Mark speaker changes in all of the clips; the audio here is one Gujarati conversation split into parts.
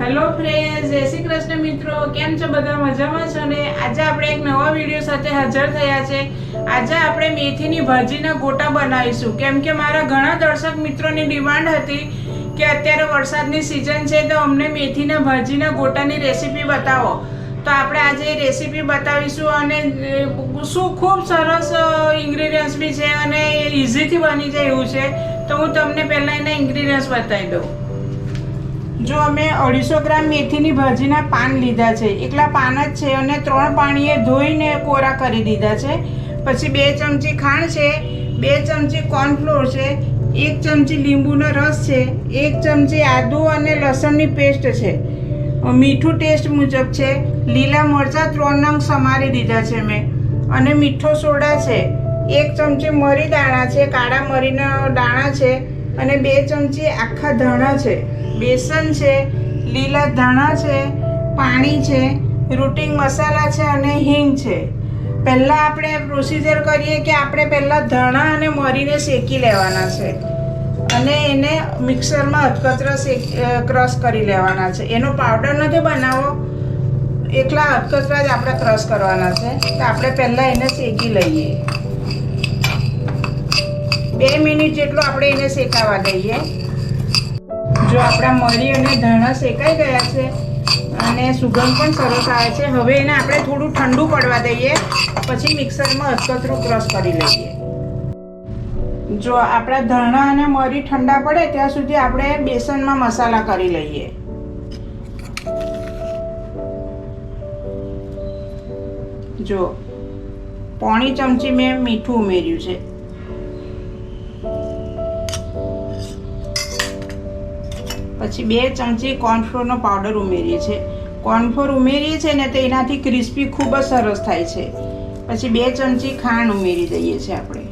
Speaker 1: હેલો ફ્રેન્ડ્સ, જય શ્રી કૃષ્ણ મિત્રો, કેમ છો બધા? મજામાં છો ને? આજે આપણે એક નવા વિડીયો સાથે હાજર થયા છે. આજે આપણે મેથીની ભાજીના ગોટા બનાવીશું, કેમ કે મારા ઘણા દર્શક મિત્રોની ડિમાન્ડ હતી કે અત્યારે વરસાદની સિઝન છે તો અમને મેથીના ભાજીના ગોટાની રેસીપી બતાવો. તો આપણે આજે એ રેસીપી બતાવીશું અને શું ખૂબ સરસ ઇન્ગ્રીડિયન્ટ્સ બી છે અને ઇઝીથી બની જાય એવું છે. તો હું તમને પહેલાં એના ઇન્ગ્રીડિયન્ટ્સ બતાવી દઉં. જો અમે 250 ગ્રામ મેથીની ભાજીના પાન લીધા છે, એકલા પાન જ છે અને 3 પાણીએ ધોઈને કોરા કરી દીધા છે. પછી 2 ચમચી ખાંડ છે, 2 ચમચી કોર્નફ્લોર છે, 1 ચમચી લીંબુનો રસ છે, 1 ચમચી આદુ અને લસણની પેસ્ટ છે, મીઠું ટેસ્ટ મુજબ છે, લીલા મરચાં 3 નંગ સમારી દીધા છે મેં, અને મીઠો સોડા છે, 1 ચમચી મરી દાણા છે, કાળા મરીના દાણા છે, અને 2 ચમચી આખા ધાણા છે, બેસન છે, લીલા ધાણા છે, પાણી છે, રૂટિંગ મસાલા છે અને હિંગ છે. પહેલાં આપણે પ્રોસીજર કરીએ કે આપણે પહેલાં ધાણા અને મરીને શેકી લેવાના છે અને એને મિક્સરમાં અધકચરા ક્રશ કરી લેવાના છે. એનો પાવડર નથી બનાવવો, એકલા અધકચરા જ આપણે ક્રશ કરવાના છે. તો આપણે પહેલાં એને શેકી લઈએ. 2 મિનિટ જેટલું આપણે એને શેકાવા દઈએ. જો આપણા મરી અને ધાણા શેકાઈ ગયા છે અને સુગંધ પણ સરસ આવે છે, હવે એને આપણે થોડું ઠંડુ પડવા દઈએ, પછી મિક્સરમાં અધકચરું ક્રશ કરી લઈએ. જો આપણા ધાણા અને મરી ઠંડા પડે ત્યાં સુધી આપણે બેસનમાં મસાલા કરી લઈએ. જો 1 ચમચી મેં મીઠું ઉમેર્યું છે, પછી 2 ચમચી કોર્નફ્લોરનો પાવડર ઉમેરીએ છીએ. કોર્નફ્લોર ઉમેરીએ છીએ ને તો એનાથી ક્રિસ્પી ખૂબ જ સરસ થાય છે. પછી 2 ચમચી ખાંડ ઉમેરી દઈએ છીએ આપણે.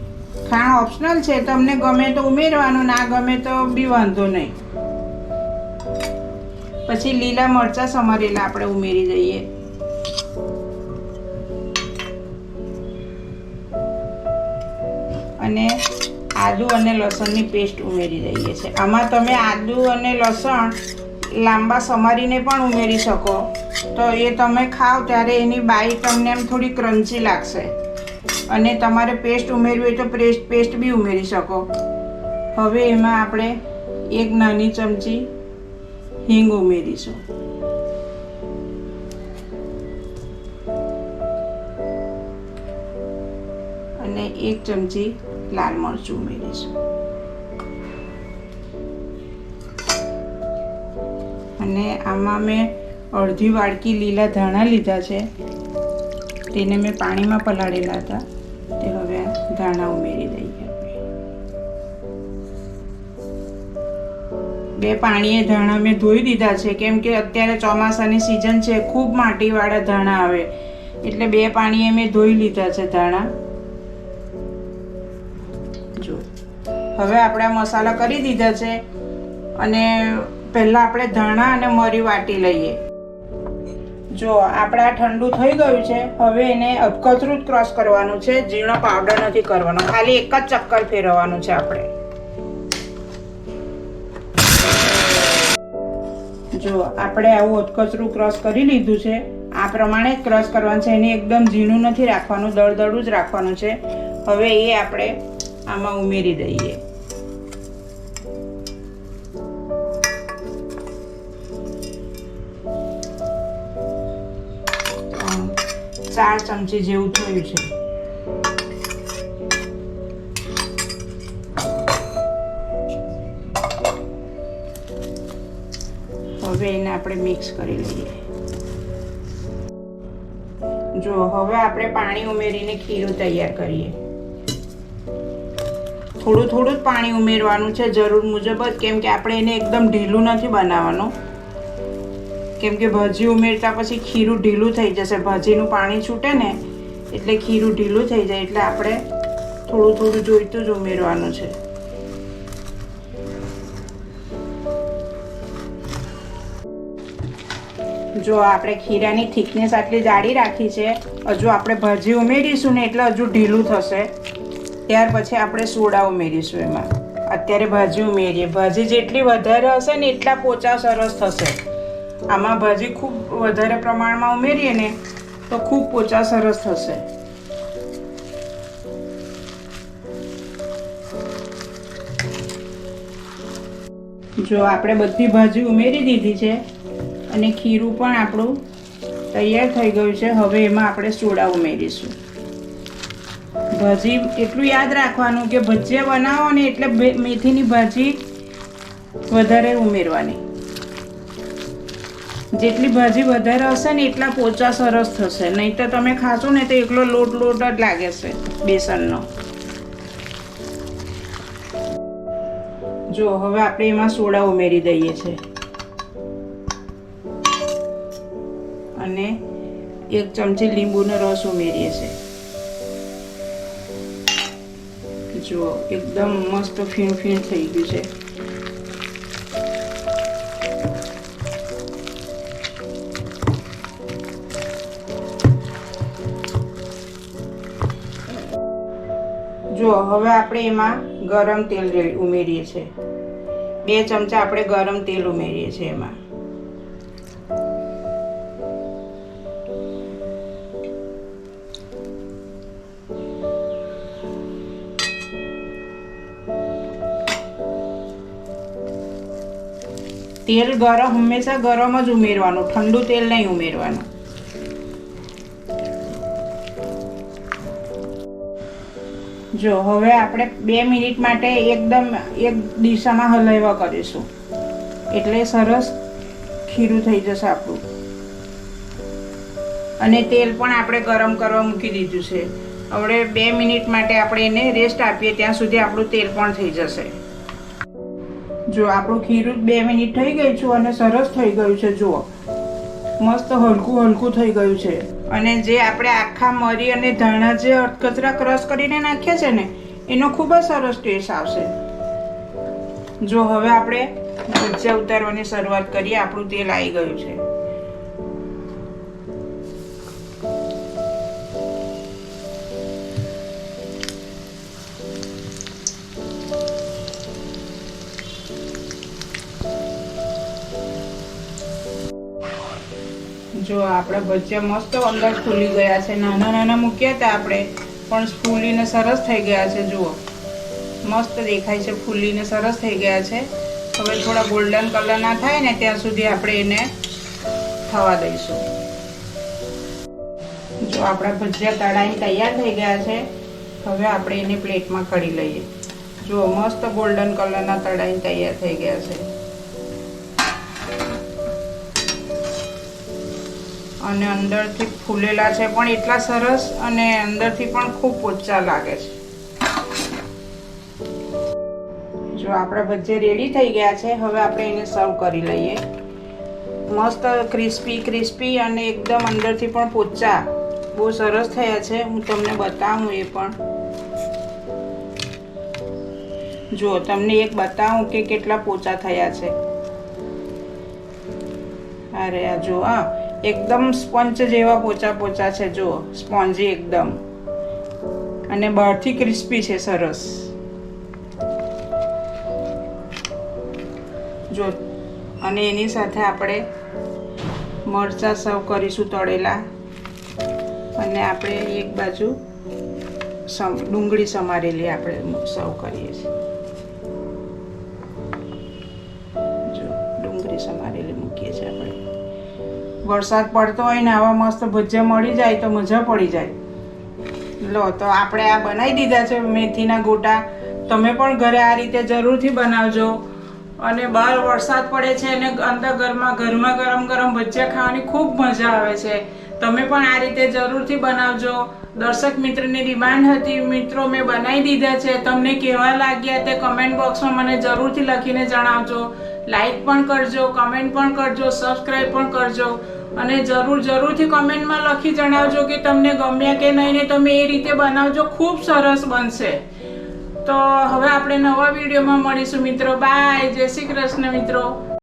Speaker 1: ખાંડ ઓપ્શનલ છે, તમને ગમે તો ઉમેરવાનું, ના ગમે તો બી વાંધો નહીં. પછી લીલા મરચાં સમારેલા આપણે ઉમેરી દઈએ. અને આદુ અને લસણની પેસ્ટ ઉમેરી દઈએ છીએ. આમાં તમે આદુ અને લસણ લાંબા સમારીને પણ ઉમેરી શકો, તો એ તમે ખાઓ ત્યારે એની બાઈ તમને એમ થોડી ક્રન્ચી લાગશે. અને તમારે પેસ્ટ ઉમેરવી હોય તો પેસ્ટ બી ઉમેરી શકો. હવે એમાં આપણે 1 નાની ચમચી હિંગ ઉમેરીશું. અને 1 ચમચી લાલ મરચું ઉમેરીશું. અને આમાં મેં અડધી વાડકી લીલા ધાણા લીધા છે, તેને મેં પાણીમાં પલાળેલા હતા, તે હવે આ ધાણા ઉમેરી દઈએ આપણે. 2 પાણીએ ધાણા મેં ધોઈ દીધા છે, કેમ કે અત્યારે ચોમાસાની સિઝન છે, ખૂબ માટીવાળા ધાણા આવે, એટલે 2 પાણીએ મેં ધોઈ લીધા છે ધાણા. જો હવે આપણે આ મસાલા કરી દીધા છે અને પહેલાં આપણે ધાણા અને મરી વાટી લઈએ. જો આપણા ઠંડુ થઈ ગયું છે, હવે એને અધકચરું જ ક્રશ કરવાનું છે, ઝીણો પાવડર નથી કરવાનો, ખાલી એક જ ચક્કર ફેરવવાનું છે આપણે. જો આપણે આવું અધકચરું ક્રશ કરી લીધું છે, આ પ્રમાણે જ ક્રશ કરવાનું છે, એને એકદમ ઝીણું નથી રાખવાનું, દળદળું જ રાખવાનું છે. હવે એ આપણે આમાં ઉમેરી દઈએ. ચાર ચમચી જેવું થયું છે. હવે એને આપણે મિક્સ કરી લઈએ. જો હવે આપણે પાણી ઉમેરીને ખીરું તૈયાર કરીએ. થોડું થોડું જ પાણી ઉમેરવાનું છે, જરૂર મુજબ જ, કેમ કે આપણે એને એકદમ ઢીલું નથી બનાવવાનું, કેમ કે ભાજી ઉમેરતા પછી ખીરું ઢીલું થઈ જશે. ભાજીનું પાણી છૂટે ને એટલે ખીરું ઢીલું થઈ જાય, એટલે આપણે થોડું થોડું જોઈતું જ ઉમેરવાનું છે. જો આપણે ખીરાની થિકનેસ આટલી જાડી રાખી છે, હજુ આપણે ભાજી ઉમેરીશું ને એટલે હજુ ઢીલું થશે. ત્યાર પછી આપણે સોડા ઉમેરીશું એમાં. અત્યારે ભાજી ઉમેરીએ, ભાજી જેટલી વધારે હશે ને એટલા પોચા સરસ થશે. આમાં ભાજી ખૂબ વધારે પ્રમાણમાં ઉમેરીએ ને તો ખૂબ પોચા સરસ થશે. જો આપણે બધી ભાજી ઉમેરી દીધી છે અને ખીરું પણ આપણું તૈયાર થઈ ગયું છે. હવે એમાં આપણે સોડા ઉમેરીશું. ભાજી એટલું યાદ રાખવાનું કે ભજીયા બનાવો ને એટલે મેથીની ભાજી વધારે ઉમેરવાની. જેટલી ભાજી વધારે હશે ને એટલા પોચા સરસ થશે. નહીં તો તમે ખાશો ને તો એકલો લોટ લોટ જ લાગે છે બેસનનો. જો હવે આપણે એમાં સોડા ઉમેરી દઈએ છે અને 1 ચમચી લીંબુનો રસ ઉમેરીએ છીએ. જો એકદમ મસ્ત ફીણ ફીણ થઈ ગયું છે. જો હવે આપણે એમાં ગરમ તેલ ઉમેરીએ છીએ. 2 ચમચા આપણે ગરમ તેલ ઉમેરીએ છીએ એમાં. તેલ ગરમ હંમેશા ગરમ જ ઉમેરવાનું, ઠંડુ તેલ નહીં ઉમેરવાનું. જો હવે આપણે 2 મિનિટ માટે એકદમ એક દિશામાં હલાવ્યા કરીશું એટલે સરસ ખીરું થઈ જશે આપણું. અને તેલ પણ આપણે ગરમ કરવા મૂકી દીધું છે. હવે 2 મિનિટ માટે આપણે એને રેસ્ટ આપીએ ત્યાં સુધી આપણું તેલ પણ થઈ જશે. જો આપણું ખીરું 2 મિનિટ થઈ ગઈ છે અને સરસ થઈ ગયું છે. જુઓ મસ્ત હલકું હલકું થઈ ગયું છે. અને જે આપણે આખા મરી અને ધાણા જે અટકચરા ક્રશ કરીને નાખ્યા છે ને એનો ખૂબ જ સરસ ટેસ્ટ આવશે. જો હવે આપણે ભજીયા ઉતારવાની શરૂઆત કરીએ. આપણું તેલ આવી ગયું છે. જો આપણા ભજીયા મસ્ત અંદર ફૂલી ગયા છે. નાના નાના મૂક્યા હતા આપણે પણ ફૂલીને સરસ થઈ ગયા છે. જુઓ મસ્ત દેખાય છે, ફૂલીને સરસ થઈ ગયા છે. હવે થોડા ગોલ્ડન કલર ના થાય ને ત્યાં સુધી આપણે એને થવા દઈશું. જો આપણા ભજીયા તળાઈને તૈયાર થઈ ગયા છે. હવે આપણે એને પ્લેટમાં કાઢી લઈએ. જો મસ્ત ગોલ્ડન કલરના તળાઈને તૈયાર થઈ ગયા છે. અને અંદરથી ફૂલેલા છે પણ એટલા સરસ અને અંદરથી પણ ખૂબ પોચા લાગે છે. જો આપણા ભજીયા રેડી થઈ ગયા છે. હવે આપણે એને સર્વ કરી લઈએ. મસ્ત ક્રિસ્પી ક્રિસ્પી અને એકદમ અંદરથી પણ પોચા બહુ સરસ થયા છે. હું તમને બતાવું એ પણ. જો તમને એક બતાવું કે કેટલા પોચા થયા છે. અરે આ જો એકદમ સ્પંચ જેવા પોચા પોચા છે. જો સ્પોન્જી એકદમ અને બહારથી ક્રિસ્પી છે સરસ. જો અને એની સાથે આપણે મરચાં સર્વ કરીશું તળેલા. અને આપણે એક બાજુ ડુંગળી સમારેલી આપણે સર્વ કરીએ છીએ. જો ડુંગળી સમારેલી મૂકીએ છીએ આપણે. વરસાદ પડતો હોય ને આવા મસ્ત ભજીયા મળી જાય તો મજા પડી જાય. લો તો આપણે આ બનાવી દીધા છે મેથીના ગોટા. તમે પણ ઘરે આ રીતે જરૂરથી બનાવજો. અને બહાર વરસાદ પડે છે અને અંદર ગરમા ગરમ ભજીયા ખાવાની ખૂબ મજા આવે છે. તમે પણ આ રીતે જરૂરથી બનાવજો. દર્શક મિત્રની ડિમાન્ડ હતી. મિત્રો મેં બનાવી દીધા છે. તમને કેવા લાગ્યા તે કમેન્ટ બોક્સમાં મને જરૂરથી લખીને જણાવજો. લાઈક પણ કરજો, કમેન્ટ પણ કરજો, સબસ્ક્રાઈબ પણ કરજો. અને જરૂરથી કમેન્ટમાં લખી જણાવજો કે તમને ગમ્યા કે નહીં ને તમે એ રીતે બનાવજો. ખૂબ સરસ બનશે. તો હવે આપણે નવા વિડીયોમાં મળીશું મિત્રો. બાય. જય શ્રી કૃષ્ણ મિત્રો.